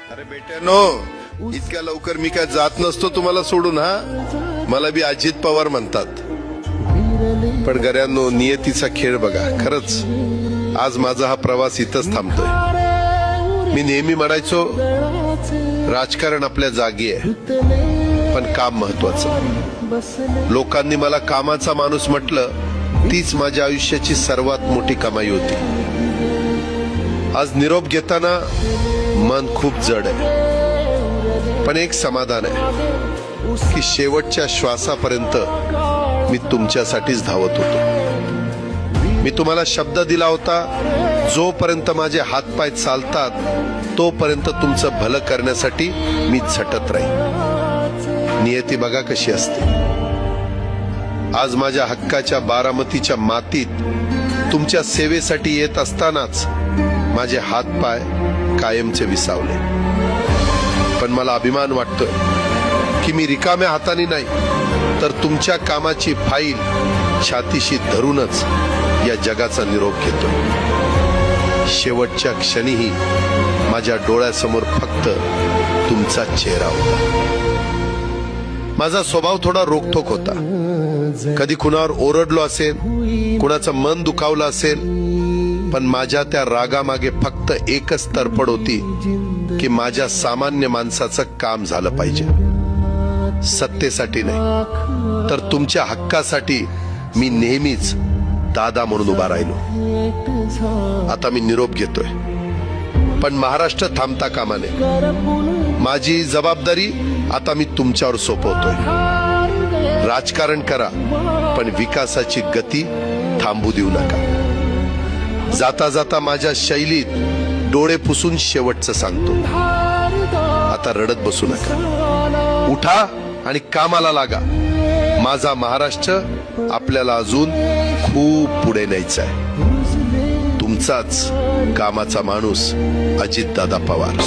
अरे बेट्यानो, इतक्या लवकर मी काय जात नसतो तुम्हाला सोडून. हा, मला बी अजित पवार म्हणतात. पण गऱ्यांनो, नियतीचा खेळ बघा. खरंच आज माझा हा प्रवास इथंच थांबतोय. मी नेहमी म्हणायचो राजकारण आपल्या जागी आहे, पण काम महत्वाचं. लोकांनी मला कामाचा माणूस म्हटलं, तीच माझ्या आयुष्याची सर्वात मोठी कमाई होती. आज निरोप घेताना मन खूप जड आहे, पण एक समाधान आहे की शेवटच्या श्वासापर्यंत मी तुमच्यासाठीच धावत होतो. मी तुम्हाला शब्द दिला होता, जोपर्यंत माझे हातपाय चालतात तोपर्यंत तुमचं भलं करण्यासाठी मी झटत राहील. नियती बघा कशी असते. आज माझ्या हक्काच्या बारामतीच्या मातीत तुमच्या सेवेसाठी येत असतानाच माझे हातपाय कायमचे विसावले. पण मला अभिमान वाटतोय की मी रिकाम्या हाताने नाही, तर तुमच्या कामाची फाईल छातीशी धरूनच या जगाचा निरोप घेतोय. शेवटच्या क्षणीही माझ्या डोळ्यासमोर फक्त तुमचा चेहरा होता. माझा स्वभाव थोडा रोखठोक होता. कधी कुणावर ओरडलो असेल, कुणाचं मन दुखावलं असेल, पण माझ्या त्या रागामागे फक्त एकच तडफड होती की माझ्या सामान्य माणसाचं काम झालं पाहिजे. सत्तेसाठी नाही, तर तुमच्या हक्कासाठी मी नेहमीच दादा म्हणून उभा राहिलो. आता मी निरोप घेतोय, पण महाराष्ट्र थांबता कामा नये. माझी जबाबदारी आता मी तुमच्यावर सोपवतोय. राजकारण करा, पण विकासाची गती थांबू देऊ नका. जाता जाता माझ्या शैलीत डोळे पुसून शेवटचं सांगतो, आता रडत बसू नका. उठा आणि कामाला लागा. माझा महाराष्ट्र आपल्याला अजून खूप पुढे न्यायचा आहे. तुमचाच कामाचा माणूस, अजितदादा पवार.